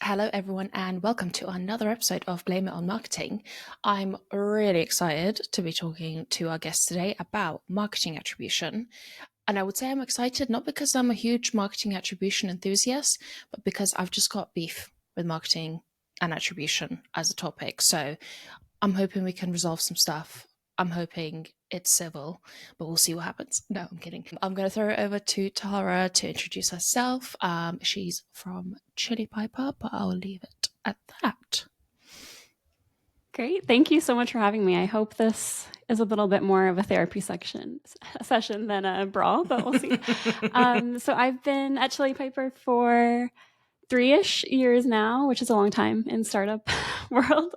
Hello, everyone, and welcome to another episode of Blame It on Marketing. I'm really excited to be talking to our guest today about marketing attribution. And I would say I'm excited not because I'm a huge marketing attribution enthusiast, but because I've just got beef with marketing and attribution as a topic. So I'm hoping we can resolve some stuff. I'm hoping it's civil, but we'll see what happens. No, I'm kidding. I'm going to throw it over to Tara to introduce herself. She's from Chili Piper, but I'll leave it at that. Great. Thank you so much for having me. I hope this is a little bit more of a therapy session than a brawl, but we'll see. So I've been at Chili Piper for 3-ish years now, which is a long time in startup world.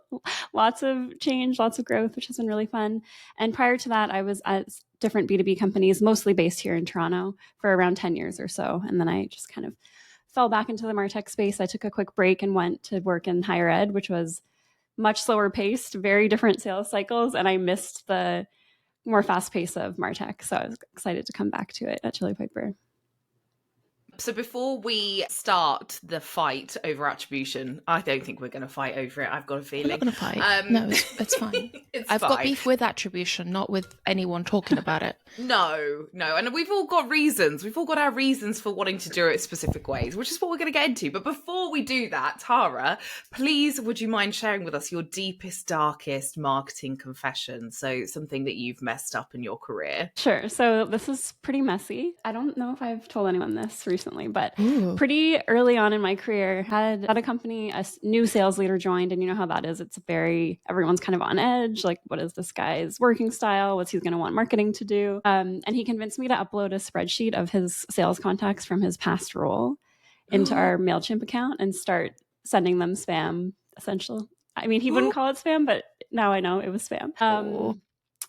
Lots of change, lots of growth, which has been really fun. And prior to that, I was at different B2B companies, mostly based here in Toronto, for around 10 years or so. And then I just kind of fell back into the MarTech space. I took a quick break and went to work in higher ed, which was much slower paced, very different sales cycles. And I missed the more fast pace of MarTech. So I was excited to come back to it at Chili Piper. So before we start the fight over attribution, I don't think we're going to fight over it. I've got a feeling. We're not going to fight. No, it's fine. I've got beef with attribution, not with anyone talking about it. No. And we've all got reasons. We've all got our reasons for wanting to do it specific ways, which is what we're going to get into. But before we do that, Tara, please, would you mind sharing with us your deepest, darkest marketing confession? So something that you've messed up in your career. Sure. So this is pretty messy. I don't know if I've told anyone this recently, but pretty early on in my career, had at a company, a new sales leader joined, and you know how that is. It's everyone's kind of on edge. Like, what is this guy's working style? What's he going to want marketing to do? And he convinced me to upload a spreadsheet of his sales contacts from his past role into our MailChimp account and start sending them spam, essentially. I mean, he wouldn't call it spam, but now I know it was spam.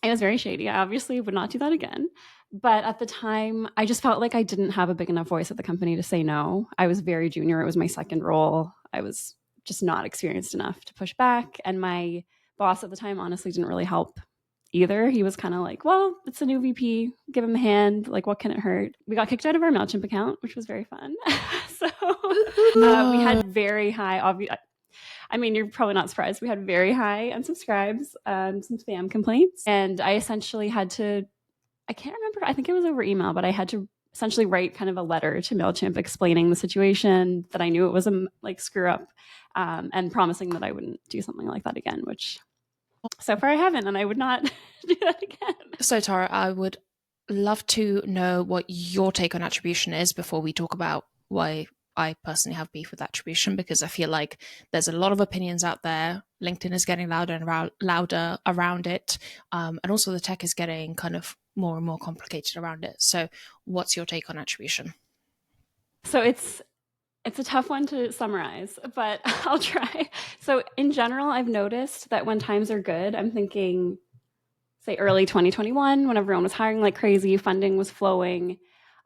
It was very shady. I obviously would not do that again. But at the time, I just felt like I didn't have a big enough voice at the company to say no. I was very junior. It was my second role. I was just not experienced enough to push back. And my boss at the time honestly didn't really help either. He was kind of like, well, it's a new VP. Give him a hand. Like, what can it hurt? We got kicked out of our MailChimp account, which was very fun. So we had very high, I mean, you're probably not surprised. We had very high unsubscribes, some spam complaints. And I essentially had to, I can't remember, I think it was over email, but I had to essentially write kind of a letter to MailChimp explaining the situation, that I knew it was a screw up, and promising that I wouldn't do something like that again, which so far I haven't, and I would not do that again. So Tara, I would love to know what your take on attribution is before we talk about why I personally have beef with attribution, because I feel like there's a lot of opinions out there. LinkedIn is getting louder and louder around it. And also the tech is getting kind of more and more complicated around it. So what's your take on attribution? So it's a tough one to summarize, but I'll try. So in general, I've noticed that when times are good, I'm thinking, say early 2021, when everyone was hiring like crazy, funding was flowing,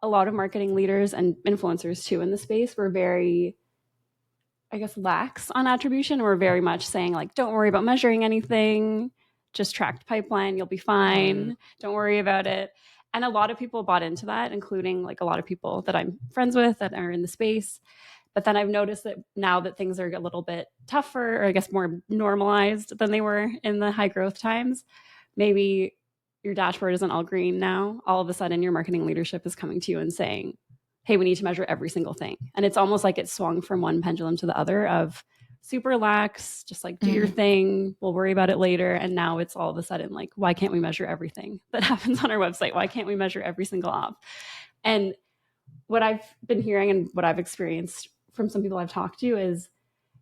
a lot of marketing leaders and influencers too in the space were very, I guess, lax on attribution. We're very much saying like, don't worry about measuring anything, just tracked pipeline, you'll be fine. Don't worry about it. And a lot of people bought into that, including like a lot of people that I'm friends with that are in the space. But then I've noticed that now that things are a little bit tougher, or I guess more normalized than they were in the high growth times, maybe your dashboard isn't all green now. All of a sudden, your marketing leadership is coming to you and saying, hey, we need to measure every single thing. And it's almost like it swung from one pendulum to the other of super lax, just like do your thing, we'll worry about it later. And now it's all of a sudden like, why can't we measure everything that happens on our website? Why can't we measure every single op? And what I've been hearing and what I've experienced from some people I've talked to is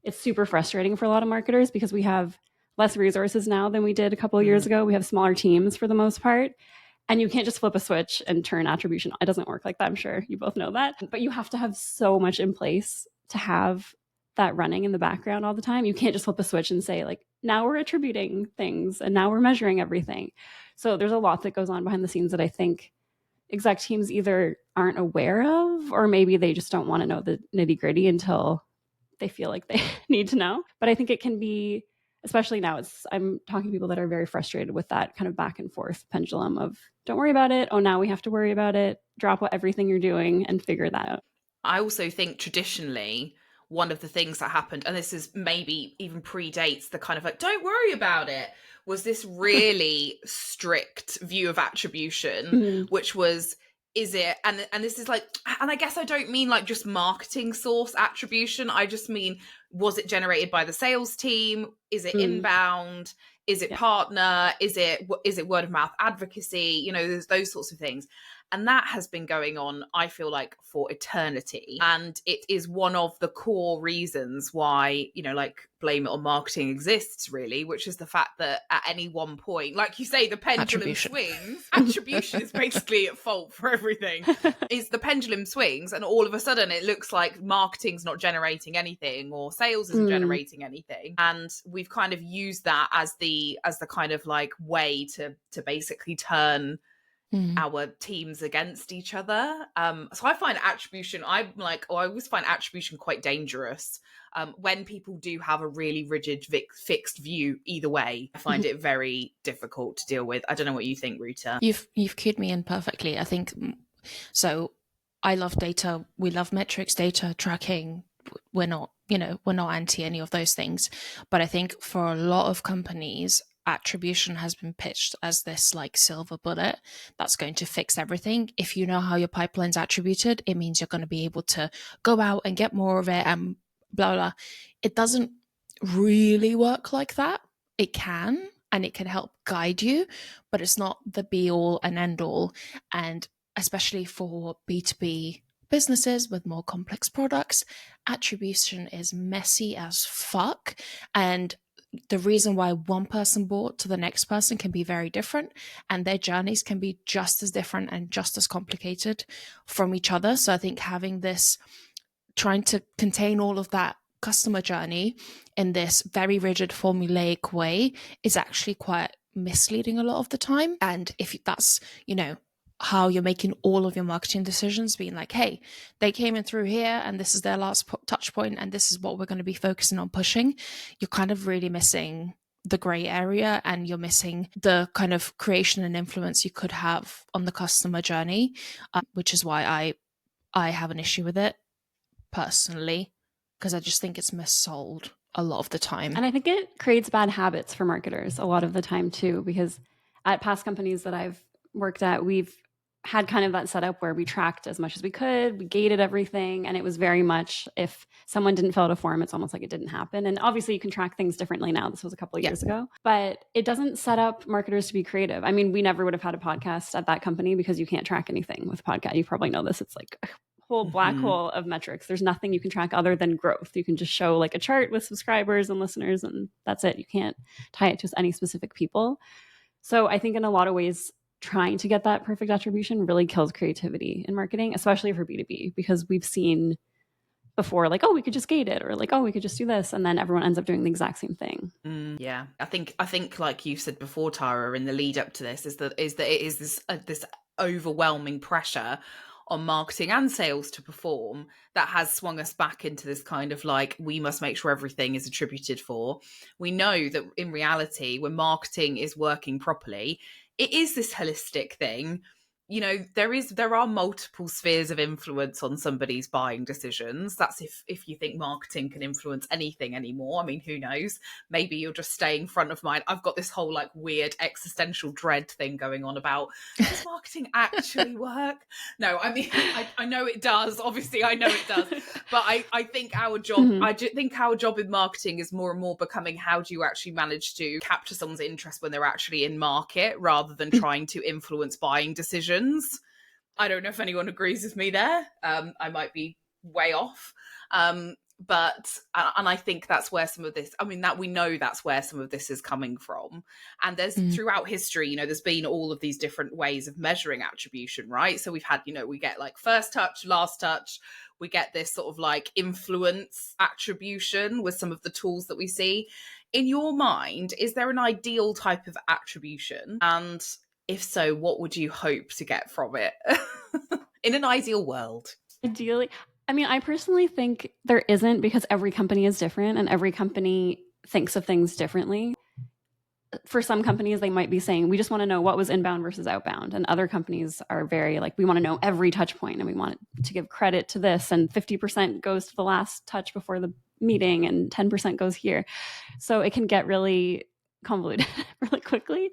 it's super frustrating for a lot of marketers because we have less resources now than we did a couple of years ago. We have smaller teams for the most part. And you can't just flip a switch and turn attribution. It doesn't work like that. I'm sure you both know that. But you have to have so much in place to have that running in the background all the time. You can't just flip a switch and say like, now we're attributing things and now we're measuring everything. So there's a lot that goes on behind the scenes that I think exec teams either aren't aware of, or maybe they just don't want to know the nitty gritty until they feel like they need to know. But I think it can be, especially now, I'm talking to people that are very frustrated with that kind of back and forth pendulum of don't worry about it. Oh, now we have to worry about it. Drop everything you're doing and figure that out. I also think traditionally one of the things that happened, and this is maybe even predates the kind of like, don't worry about it, was this really strict view of attribution, which was, is it, and this is like, and I guess I don't mean like just marketing source attribution, I just mean, was it generated by the sales team? Is it inbound? Is it partner? Is it word of mouth advocacy? You know, there's those sorts of things. And that has been going on, I feel like, for eternity. And it is one of the core reasons why, you know, like Blame It on Marketing exists, really, which is the fact that at any one point, like you say, the pendulum swings. Attribution is basically at fault for everything. Is the pendulum swings, and all of a sudden it looks like marketing's not generating anything, or sales isn't generating anything. And we've kind of used that as the kind of like way to basically turn our teams against each other. So I find attribution, I always find attribution quite dangerous. When people do have a really rigid, fixed view either way, I find it very difficult to deal with. I don't know what you think, Ruta. You've cued me in perfectly. I think so. I love data. We love metrics, data tracking. We're not anti any of those things. But I think for a lot of companies, attribution has been pitched as this like silver bullet that's going to fix everything. If you know how your pipeline's attributed, it means you're going to be able to go out and get more of it and blah, blah. It doesn't really work like that. It can, and it can help guide you, but it's not the be all and end all. And especially for B2B businesses with more complex products, attribution is messy as fuck. And the reason why one person bought to the next person can be very different, and their journeys can be just as different and just as complicated from each other. So I think having this, trying to contain all of that customer journey in this very rigid formulaic way is actually quite misleading a lot of the time. And if that's, you know, how you're making all of your marketing decisions, being like, hey, they came in through here and this is their last touch point and this is what we're going to be focusing on pushing, you're kind of really missing the gray area, and you're missing the kind of creation and influence you could have on the customer journey, which is why I have an issue with it personally, because I just think it's missold a lot of the time. And I think it creates bad habits for marketers a lot of the time too, because at past companies that I've worked at, we've had kind of that setup where we tracked as much as we could, we gated everything, and it was very much, if someone didn't fill out a form, it's almost like it didn't happen. And obviously you can track things differently now. This was a couple of years ago, but it doesn't set up marketers to be creative. I mean, we never would have had a podcast at that company because you can't track anything with podcast. You probably know this. It's like a whole black hole of metrics. There's nothing you can track other than growth. You can just show like a chart with subscribers and listeners, and that's it. You can't tie it to any specific people. So I think in a lot of ways, trying to get that perfect attribution really kills creativity in marketing, especially for B2B, because we've seen before, like, oh, we could just gate it, or like, oh, we could just do this, and then everyone ends up doing the exact same thing. Yeah, I think like you said before, Tara, in the lead up to this, is that it is this overwhelming pressure on marketing and sales to perform that has swung us back into this kind of like, we must make sure everything is attributed for. We know that in reality, when marketing is working properly, it is this holistic thing. You know, there are multiple spheres of influence on somebody's buying decisions. That's if you think marketing can influence anything anymore. I mean, who knows? Maybe you're just staying front of mind. I've got this whole like weird existential dread thing going on about, does marketing actually work? No, I mean, I know it does. Obviously, I know it does. But I think our job, I think our job in marketing is more and more becoming, how do you actually manage to capture someone's interest when they're actually in market, rather than trying to influence buying decisions. I don't know if anyone agrees with me there. I might be way off. But I think that's where some of this, I mean, that we know that's where some of this is coming from. And there's throughout history, you know, there's been all of these different ways of measuring attribution, right? So we've had, you know, we get like first touch, last touch. We get this sort of like influence attribution with some of the tools that we see. In your mind, is there an ideal type of attribution? And if so, what would you hope to get from it in an ideal world? Ideally, I mean, I personally think there isn't, because every company is different and every company thinks of things differently. for some companies, they might be saying, we just want to know what was inbound versus outbound. And other companies are very like, we want to know every touch point and we want to give credit to this. And 50% goes to the last touch before the meeting and 10% goes here. So it can get really convoluted really quickly.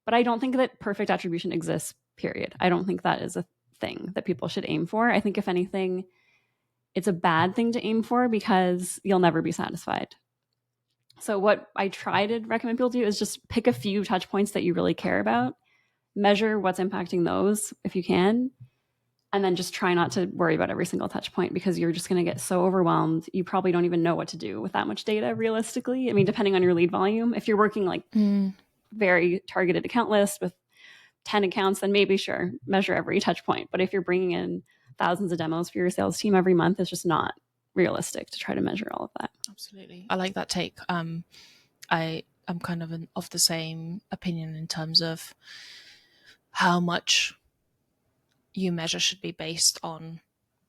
But I don't think that perfect attribution exists, period. I don't think that is a thing that people should aim for. I think if anything, it's a bad thing to aim for because you'll never be satisfied. So what I try to recommend people do is just pick a few touch points that you really care about, measure what's impacting those if you can, and then just try not to worry about every single touch point because you're just going to get so overwhelmed. You probably don't even know what to do with that much data realistically. I mean, depending on your lead volume, if you're working like very targeted account list with 10 accounts, then maybe sure, measure every touch point. But if you're bringing in thousands of demos for your sales team every month, it's just not realistic to try to measure all of that. Absolutely. I like that take. I am kind of the same opinion in terms of how much you measure should be based on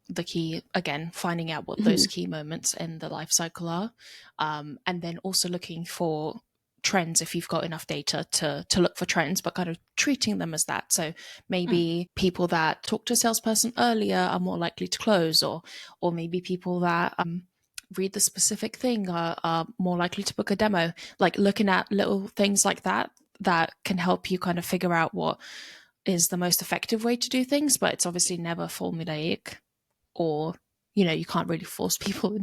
the key, again, finding out what those key moments in the life cycle are. And then also looking for trends if you've got enough data to look for trends, but kind of treating them as that. So maybe people that talk to a salesperson earlier are more likely to close, or maybe people that read the specific thing are more likely to book a demo. Like looking at little things like that can help you kind of figure out what is the most effective way to do things, but it's obviously never formulaic, or you can't really force people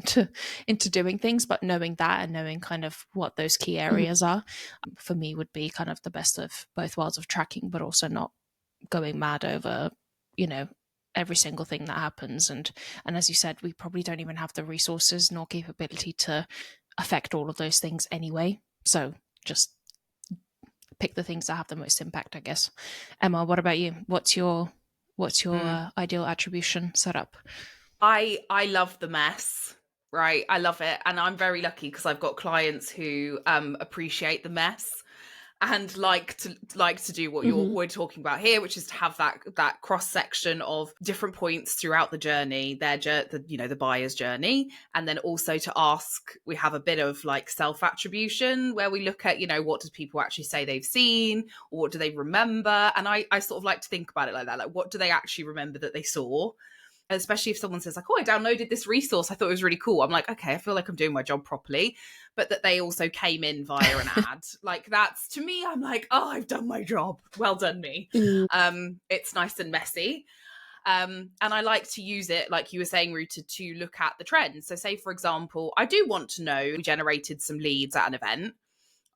into doing things, but knowing that and knowing kind of what those key areas are, for me, would be kind of the best of both worlds of tracking, but also not going mad over, every single thing that happens. And as you said, we probably don't even have the resources nor capability to affect all of those things anyway. So just pick the things that have the most impact, I guess. Emma, what about you? What's your ideal attribution setup? I love the mess, right? I love it. And I'm very lucky because I've got clients who appreciate the mess and like to do what we're talking about here, which is to have that cross section of different points throughout the journey, the buyer's journey, and then also to ask. We have a bit of like self attribution where we look at what does people actually say they've seen, or what do they remember, and I sort of like to think about it like that, like what do they actually remember that they saw. Especially if someone says like, oh, I downloaded this resource, I thought it was really cool. I'm like, okay, I feel like I'm doing my job properly. But that they also came in via an ad. Like that's, to me, I'm like, oh, I've done my job. Well done me. It's nice and messy. And I like to use it, like you were saying, Ruta, to look at the trends. So say, for example, I do want to know we generated some leads at an event.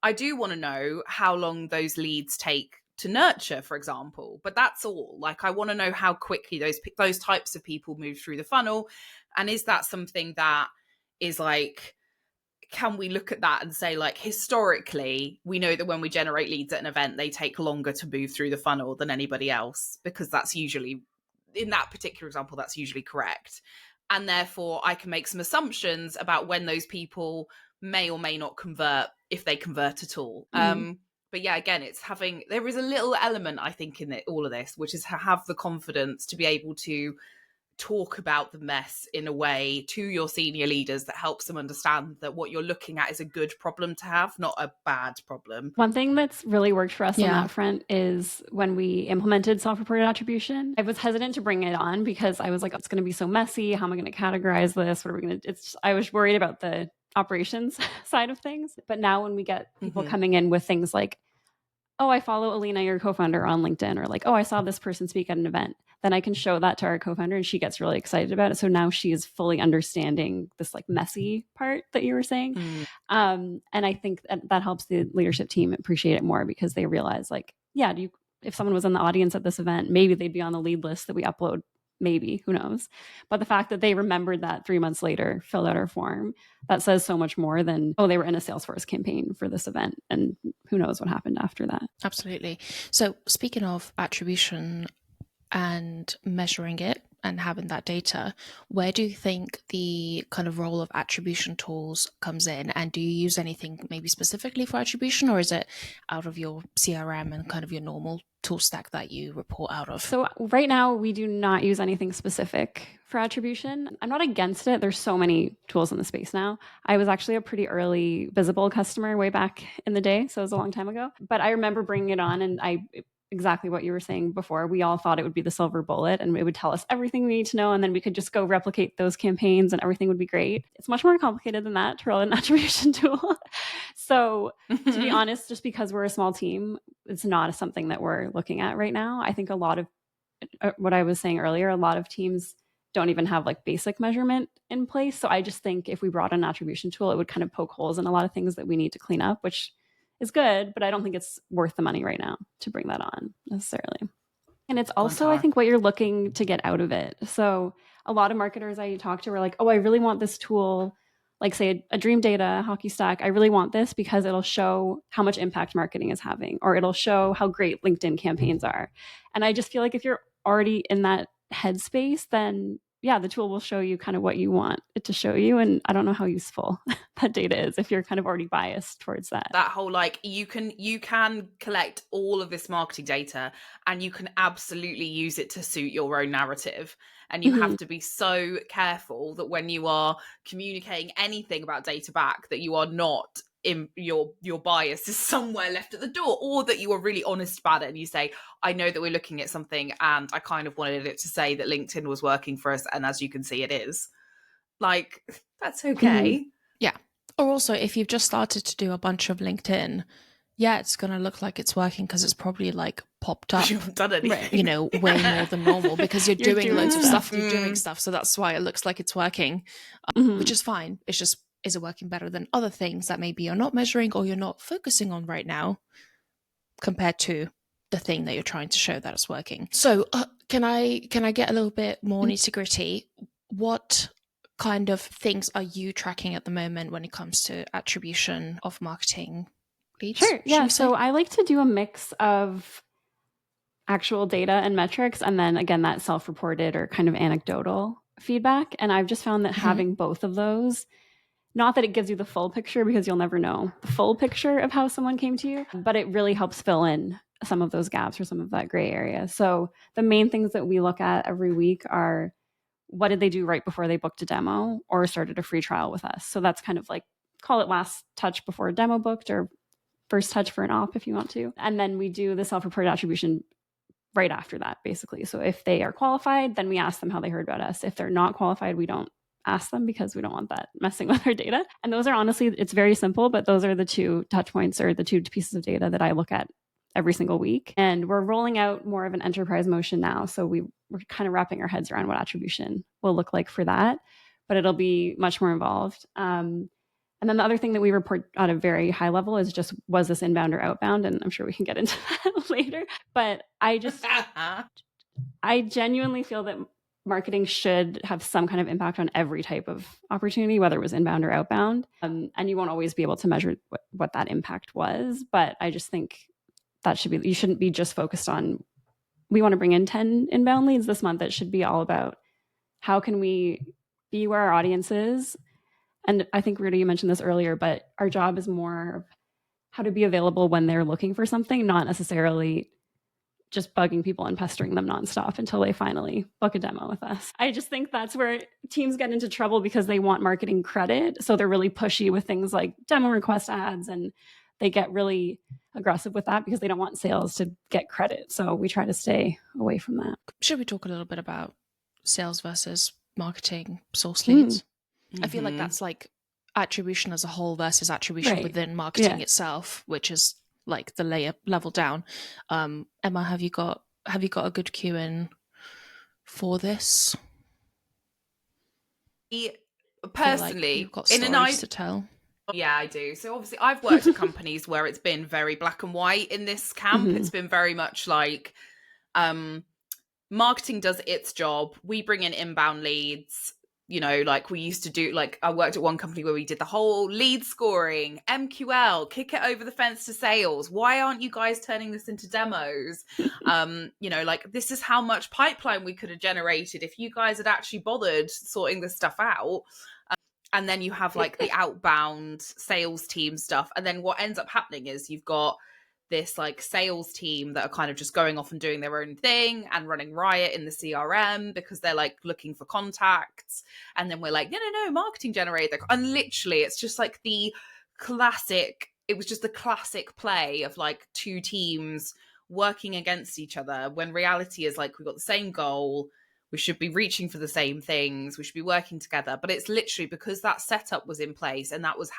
I do want to know how long those leads take to nurture, for example, but that's all. Like I want to know how quickly those types of people move through the funnel, and is that something that is like, can we look at that and say like historically we know that when we generate leads at an event they take longer to move through the funnel than anybody else, because that's usually, in that particular example, that's usually correct, and therefore I can make some assumptions about when those people may or may not convert, if they convert at all. But yeah, again, there is a little element, I think, in all of this, which is to have the confidence to be able to talk about the mess in a way to your senior leaders that helps them understand that what you're looking at is a good problem to have, not a bad problem. One thing that's really worked for us on that front is when we implemented self-reported attribution. I was hesitant to bring it on because I was like, oh, it's going to be so messy. How am I going to categorize this? What are we going to? I was worried about the operations side of things. But now when we get people coming in with things like, oh, I follow Alina, your co-founder, on LinkedIn, or like, oh, I saw this person speak at an event, then I can show that to our co-founder and she gets really excited about it. So now she is fully understanding this like messy part that you were saying. And I think that helps the leadership team appreciate it more because they realize like, yeah, if someone was in the audience at this event, maybe they'd be on the lead list that we upload. Maybe, who knows? But the fact that they remembered that 3 months later, filled out our form, that says so much more than, oh, they were in a Salesforce campaign for this event and who knows what happened after that. Absolutely. So speaking of attribution and measuring it, and having that data, where do you think the kind of role of attribution tools comes in? And do you use anything maybe specifically for attribution, or is it out of your CRM and kind of your normal tool stack that you report out of? So right now we do not use anything specific for attribution. I'm not against it. There's so many tools in the space now. I was actually a pretty early Visible customer way back in the day, so it was a long time ago. But I remember bringing it on, and exactly what you were saying before. We all thought it would be the silver bullet and it would tell us everything we need to know, and then we could just go replicate those campaigns and everything would be great. It's much more complicated than that to roll an attribution tool. So to be honest, just because we're a small team, it's not something that we're looking at right now. I think a lot of what I was saying earlier, a lot of teams don't even have like basic measurement in place. So I just think if we brought an attribution tool, it would kind of poke holes in a lot of things that we need to clean up, which is good, but I don't think it's worth the money right now to bring that on necessarily. And it's also, I think, what you're looking to get out of it. So a lot of marketers I talk to are like, oh, I really want this tool, like say a Dream Data, Hockey Stack. I really want this because it'll show how much impact marketing is having, or it'll show how great LinkedIn campaigns are. And I just feel like if you're already in that headspace, then yeah, the tool will show you kind of what you want it to show you. And I don't know how useful that data is if you're kind of already biased towards that. That whole like you can collect all of this marketing data and you can absolutely use it to suit your own narrative. And you have to be so careful that when you are communicating anything about data back, that you are not in your bias is somewhere left at the door, or that you are really honest about it and you say, I know that we're looking at something and I kind of wanted it to say that LinkedIn was working for us, and as you can see it is. Like, that's okay. Yeah. Or also, if you've just started to do a bunch of LinkedIn, yeah, it's going to look like it's working because it's probably like popped up, You haven't done anything. you know, way more than normal because you're doing loads of stuff. You're doing stuff. So that's why it looks like it's working, which is fine. It's just, is it working better than other things that maybe you're not measuring or you're not focusing on right now compared to the thing that you're trying to show that it's working? So can I get a little bit more nitty gritty? What kind of things are you tracking at the moment when it comes to attribution of marketing leads? Sure. Yeah. So I like to do a mix of actual data and metrics, and then again, that self-reported or kind of anecdotal feedback. And I've just found that having both of those, not that it gives you the full picture because you'll never know the full picture of how someone came to you, but it really helps fill in some of those gaps or some of that gray area. So the main things that we look at every week are, what did they do right before they booked a demo or started a free trial with us? So that's kind of like, call it last touch before a demo booked, or first touch for an op if you want to. And then we do the self-reported attribution right after that, basically. So if they are qualified, then we ask them how they heard about us. If they're not qualified, we don't ask them because we don't want that messing with our data. And those are honestly, it's very simple, but those are the two touch points or the two pieces of data that I look at every single week. And we're rolling out more of an enterprise motion now. So we're kind of wrapping our heads around what attribution will look like for that, but it'll be much more involved. And then the other thing that we report at a very high level is just, was this inbound or outbound? And I'm sure we can get into that later. But I genuinely feel that marketing should have some kind of impact on every type of opportunity, whether it was inbound or outbound. And you won't always be able to measure what that impact was. But I just think that should be, you shouldn't be just focused on, we want to bring in 10 inbound leads this month. It should be all about how can we be where our audience is. And I think, Ruta, you mentioned this earlier, but our job is more how to be available when they're looking for something, not necessarily just bugging people and pestering them nonstop until they finally book a demo with us. I just think that's where teams get into trouble because they want marketing credit. So they're really pushy with things like demo request ads, and they get really aggressive with that because they don't want sales to get credit. So we try to stay away from that. Should we talk a little bit about sales versus marketing source leads? I feel like that's like attribution as a whole versus attribution within marketing itself, which is like the level down. Emma, have you got a good cue in for this? Personally, you've got stories to tell. Yeah, I do. So obviously I've worked at companies where it's been very black and white in this camp. It's been very much like marketing does its job. We bring in inbound leads. you know, like we used to do, like I worked at one company where we did the whole lead scoring, MQL, kick it over the fence to sales. Why aren't you guys turning this into demos? You know, like this is how much pipeline we could have generated if you guys had actually bothered sorting this stuff out. And then you have like the outbound sales team stuff. And then what ends up happening is you've got this like sales team that are kind of just going off and doing their own thing and running riot in the CRM because they're like looking for contacts. And then we're like, no, marketing generator. And literally it's just like the classic, it was just the classic play of like two teams working against each other when reality is like we've got the same goal. We should be reaching for the same things. We should be working together. But it's literally because that setup was in place. And that was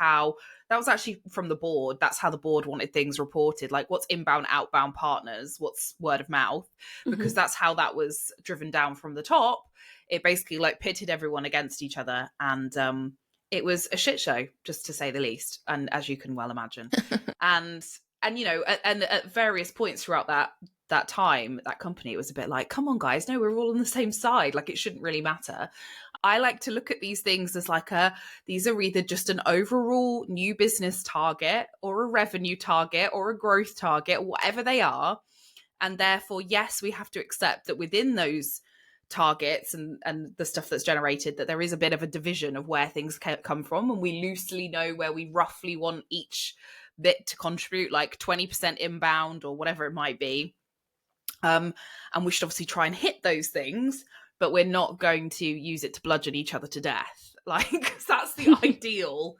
actually from the board. That's how the board wanted things reported. Like what's inbound, outbound partners, what's word of mouth, because that's how that was driven down from the top. It basically like pitted everyone against each other. And it was a shit show, just to say the least. And as you can well imagine. and you know, and at various points throughout that time, that company, it was a bit like, come on guys, no, we're all on the same side, like it shouldn't really matter. I like to look at these things as like these are either just an overall new business target or a revenue target or a growth target, whatever they are. And therefore, yes, we have to accept that within those targets and the stuff that's generated, that there is a bit of a division of where things come from, and we loosely know where we roughly want each bit to contribute, like 20% inbound or whatever it might be. And we should obviously try and hit those things, but we're not going to use it to bludgeon each other to death. Like that's the ideal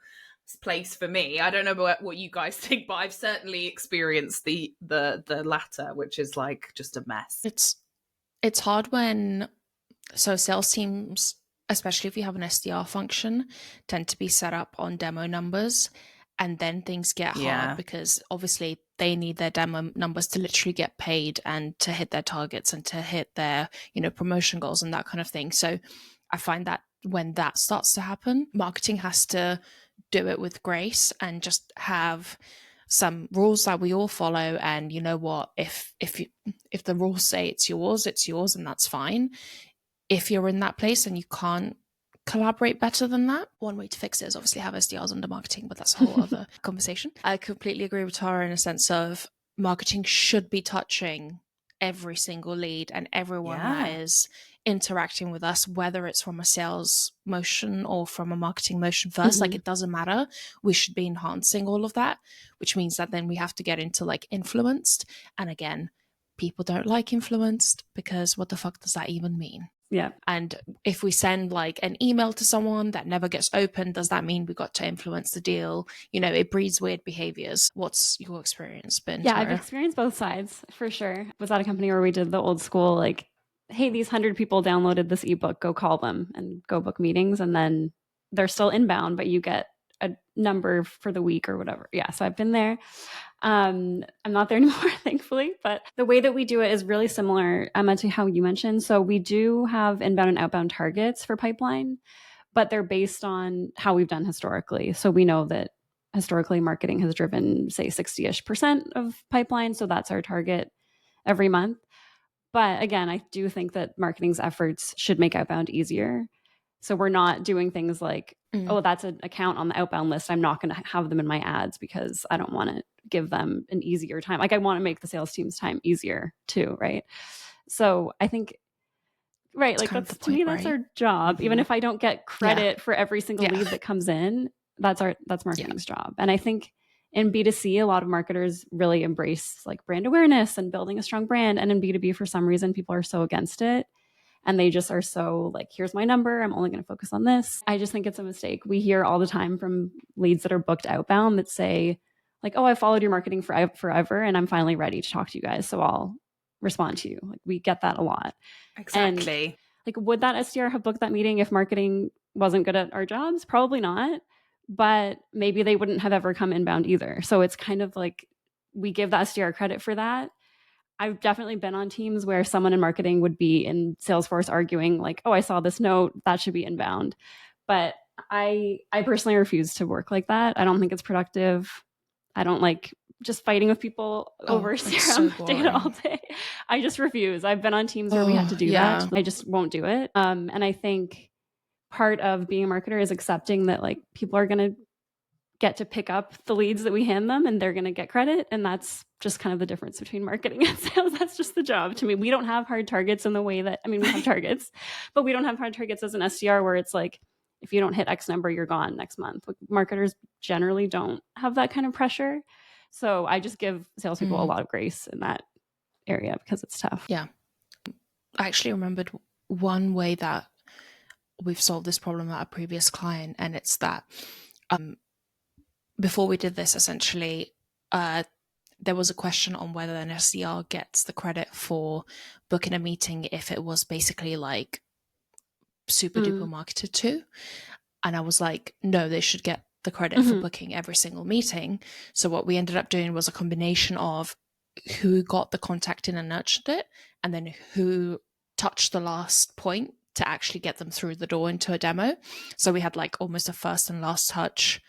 place for me. I don't know what you guys think, but I've certainly experienced the latter, which is like just a mess. It's hard when sales teams, especially if you have an SDR function, tend to be set up on demo numbers. And then things get hard because obviously they need their demo numbers to literally get paid and to hit their targets and to hit their, you know, promotion goals and that kind of thing. So I find that when that starts to happen, marketing has to do it with grace and just have some rules that we all follow. And you know what, if the rules say it's yours and that's fine. If you're in that place and you can't collaborate better than that, one way to fix it is obviously have SDRs under marketing, but that's a whole other conversation. I completely agree with Tara in a sense of marketing should be touching every single lead and everyone that is interacting with us, whether it's from a sales motion or from a marketing motion first. Like it doesn't matter. We should be enhancing all of that, which means that then we have to get into like influenced. And again, people don't like influenced because what the fuck does that even mean? Yeah. And if we send like an email to someone that never gets opened, does that mean we got to influence the deal? You know, it breeds weird behaviors. What's your experience been? Yeah, Tara? I've experienced both sides for sure. Was at a company where we did the old school, like, hey, these 100 people downloaded this ebook, go call them and go book meetings. And then they're still inbound, but you get a number for the week or whatever. Yeah, so I've been there. I'm not there anymore, thankfully, but the way that we do it is really similar, Emma, to how you mentioned. So we do have inbound and outbound targets for pipeline, but they're based on how we've done historically. So we know that historically marketing has driven, say, 60-ish% of pipeline. So that's our target every month. But again, I do think that marketing's efforts should make outbound easier. So we're not doing things like, oh, that's an account on the outbound list, I'm not going to have them in my ads because I don't want to give them an easier time. Like I want to make the sales team's time easier too, right? So I think, right, like that's, to me, that's our job. Even if I don't get credit for every single lead that comes in, that's marketing's job. And I think in B2C, a lot of marketers really embrace like brand awareness and building a strong brand. And in B2B, for some reason, people are so against it. And they just are so like, here's my number, I'm only going to focus on this. I just think it's a mistake. We hear all the time from leads that are booked outbound that say like, oh, I followed your marketing forever and I'm finally ready to talk to you guys. So I'll respond to you. Like we get that a lot. Exactly. And, like, would that SDR have booked that meeting if marketing wasn't good at our jobs? Probably not. But maybe they wouldn't have ever come inbound either. So it's kind of like we give the SDR credit for that. I've definitely been on teams where someone in marketing would be in Salesforce arguing like, oh, I saw this note, that should be inbound. But I personally refuse to work like that. I don't think it's productive. I don't like just fighting with people over CRM data all day. I just refuse. I've been on teams where we had to do that. I just won't do it. And I think part of being a marketer is accepting that like people are going to get to pick up the leads that we hand them and they're going to get credit. And that's just kind of the difference between marketing and sales. That's just the job to me. We don't have hard targets in the way that, I mean, we have targets, but we don't have hard targets as an SDR where it's like, if you don't hit X number, you're gone next month. Like, marketers generally don't have that kind of pressure. So I just give salespeople a lot of grace in that area because it's tough. Yeah. I actually remembered one way that we've solved this problem at a previous client, and it's that before we did this, essentially, there was a question on whether an SDR gets the credit for booking a meeting if it was basically like super duper marketed to. And I was like, no, they should get the credit for booking every single meeting. So what we ended up doing was a combination of who got the contact in and nurtured it, and then who touched the last point to actually get them through the door into a demo. So we had like almost a first and last touch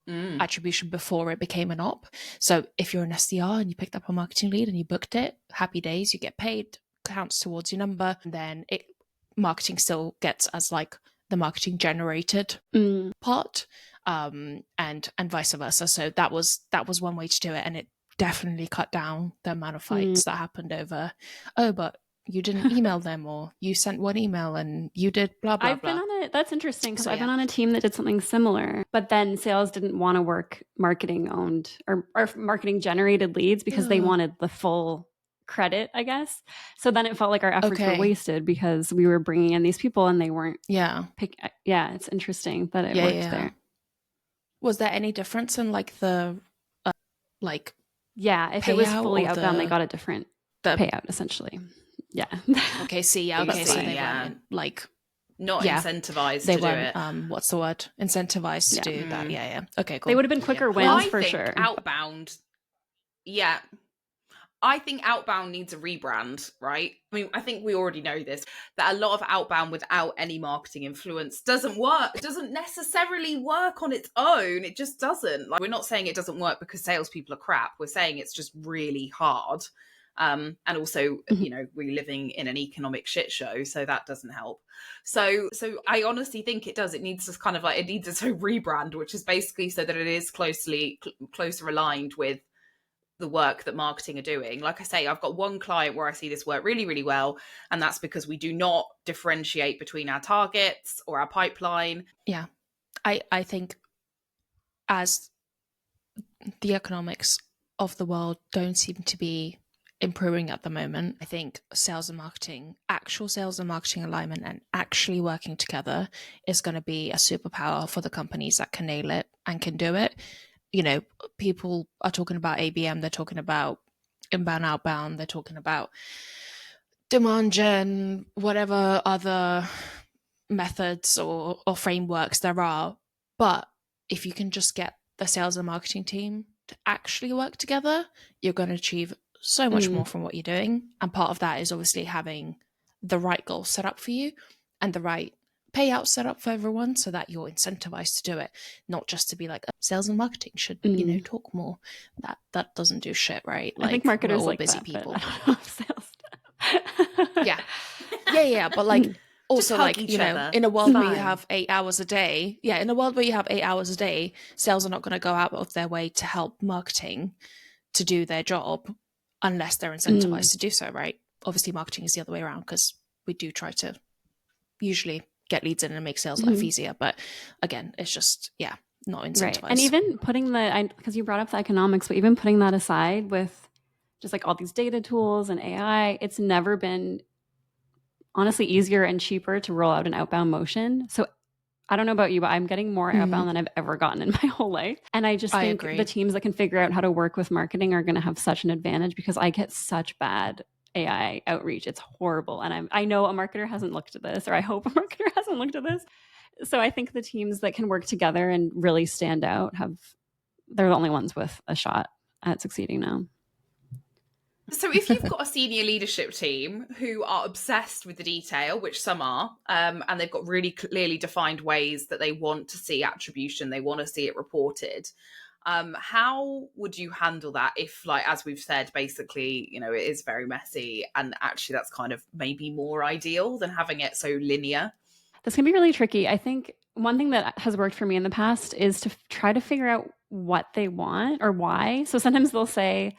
attribution before it became an op. So if you're an SDR and you picked up a marketing lead and you booked it, happy days, you get paid, counts towards your number, and then marketing still gets as like the marketing generated part, and vice versa. So that was one way to do it, and it definitely cut down the amount of fights that happened over, oh, but you didn't email them, or you sent one email and you did blah, blah, I've blah. been on it. That's interesting because So, I've been on a team that did something similar, but then sales didn't want to work marketing owned or marketing generated leads because they wanted the full credit, I guess. So then it felt like our efforts were wasted because we were bringing in these people and they weren't. Yeah, it's interesting that it worked there. Was there any difference in like the like? Yeah, if it was fully outbound, they got a different payout essentially. Yeah. Okay. See. Yeah. Okay. So they weren't like not incentivized they to weren't, do it. What's the word? Incentivized to do that. Yeah. Yeah. Okay. Cool. They would have been quicker wins for sure. Outbound. Yeah. I think outbound needs a rebrand, right? I mean, I think we already know this, that a lot of outbound without any marketing influence doesn't work. It doesn't necessarily work on its own. It just doesn't. Like, we're not saying it doesn't work because salespeople are crap. We're saying it's just really hard. And also, you know, we're living in an economic shit show, so that doesn't help. So I honestly think it does. It needs this kind of like, it needs its own rebrand, which is basically so that it is closer aligned with the work that marketing are doing. Like I say, I've got one client where I see this work really, really well, and that's because we do not differentiate between our targets or our pipeline. Yeah, I think as the economics of the world don't seem to be improving at the moment, I think actual sales and marketing alignment and actually working together is going to be a superpower for the companies that can nail it and can do it. You know, people are talking about ABM, they're talking about inbound, outbound, they're talking about demand gen, whatever other methods or frameworks there are. But if you can just get the sales and marketing team to actually work together, you're going to achieve so much more from what you're doing. And part of that is obviously having the right goals set up for you and the right payout set up for everyone so that you're incentivized to do it, not just to be like, sales and marketing should you know, talk more. That doesn't do shit, right? Like, I think marketers we're all like busy that, people. Sales. yeah but like also like, you know, other. in a world where you have 8 hours a day, sales are not going to go out of their way to help marketing to do their job unless they're incentivized to do so, right? Obviously marketing is the other way around because we do try to usually get leads in and make sales life easier, but again, it's just not incentivized. Right. And even putting because you brought up the economics, but even putting that aside with just like all these data tools and AI, it's never been honestly easier and cheaper to roll out an outbound motion. So I don't know about you, but I'm getting more outbound than I've ever gotten in my whole life. And I just think the teams that can figure out how to work with marketing are going to have such an advantage because I get such bad AI outreach. It's horrible. And I know a marketer hasn't looked at this, or I hope a marketer hasn't looked at this. So I think the teams that can work together and really stand out they're the only ones with a shot at succeeding now. So if you've got a senior leadership team who are obsessed with the detail, which some are, and they've got really clearly defined ways that they want to see attribution, they want to see it reported, how would you handle that if, like, as we've said, basically, you know, it is very messy and actually that's kind of maybe more ideal than having it so linear? This can be really tricky. I think one thing that has worked for me in the past is to try to figure out what they want or why. So sometimes they'll say,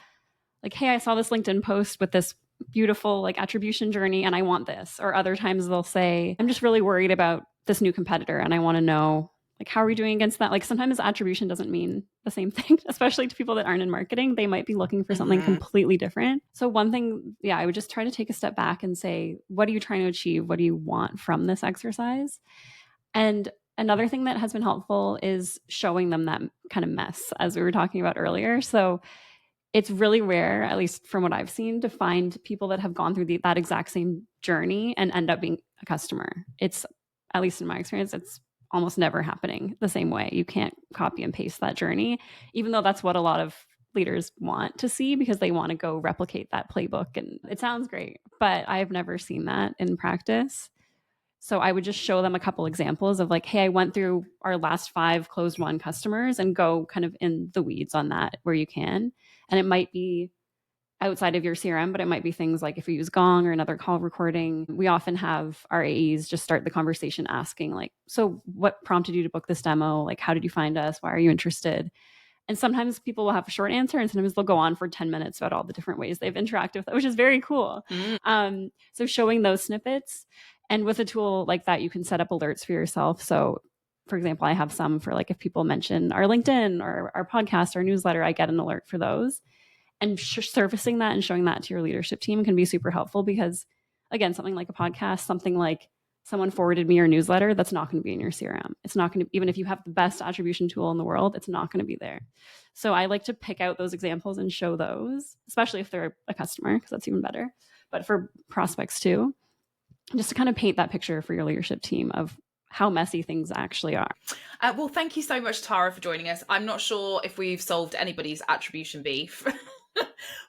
like, hey, I saw this LinkedIn post with this beautiful like attribution journey and I want this. Or other times they'll say, I'm just really worried about this new competitor and I want to know, like, how are we doing against that? Like, sometimes attribution doesn't mean the same thing, especially to people that aren't in marketing. They might be looking for something completely different. So one thing, I would just try to take a step back and say, what are you trying to achieve? What do you want from this exercise? And another thing that has been helpful is showing them that kind of mess, as we were talking about earlier. So it's really rare, at least from what I've seen, to find people that have gone through that exact same journey and end up being a customer. It's, at least in my experience, it's almost never happening the same way. You can't copy and paste that journey, even though that's what a lot of leaders want to see because they want to go replicate that playbook. And it sounds great, but I've never seen that in practice. So I would just show them a couple examples of like, hey, I went through our last 5 closed won customers and go kind of in the weeds on that where you can. And it might be outside of your CRM, but it might be things like if you use Gong or another call recording. We often have our AEs just start the conversation asking like, so what prompted you to book this demo? Like, how did you find us? Why are you interested? And sometimes people will have a short answer and sometimes they'll go on for 10 minutes about all the different ways they've interacted with it, which is very cool. So showing those snippets. And with a tool like that, you can set up alerts for yourself. So for example, I have some for like if people mention our LinkedIn or our podcast or newsletter, I get an alert for those. And surfacing that and showing that to your leadership team can be super helpful because, again, something like a podcast, something like someone forwarded me your newsletter, that's not going to be in your CRM. It's not going to, even if you have the best attribution tool in the world, it's not going to be there. So I like to pick out those examples and show those, especially if they're a customer, because that's even better. But for prospects too, just to kind of paint that picture for your leadership team of how messy things actually are. Well, thank you so much, Tara, for joining us. I'm not sure if we've solved anybody's attribution beef,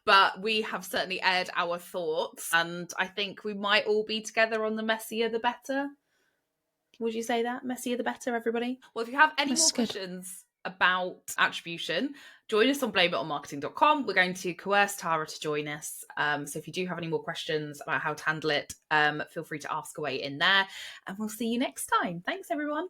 but we have certainly aired our thoughts. And I think we might all be together on the messier the better. Would you say that? Messier the better, everybody? Well, if you have any more questions about attribution, join us on blameitonmarketing.com. We're going to coerce Tara to join us. So if you do have any more questions about how to handle it, feel free to ask away in there. And we'll see you next time. Thanks, everyone.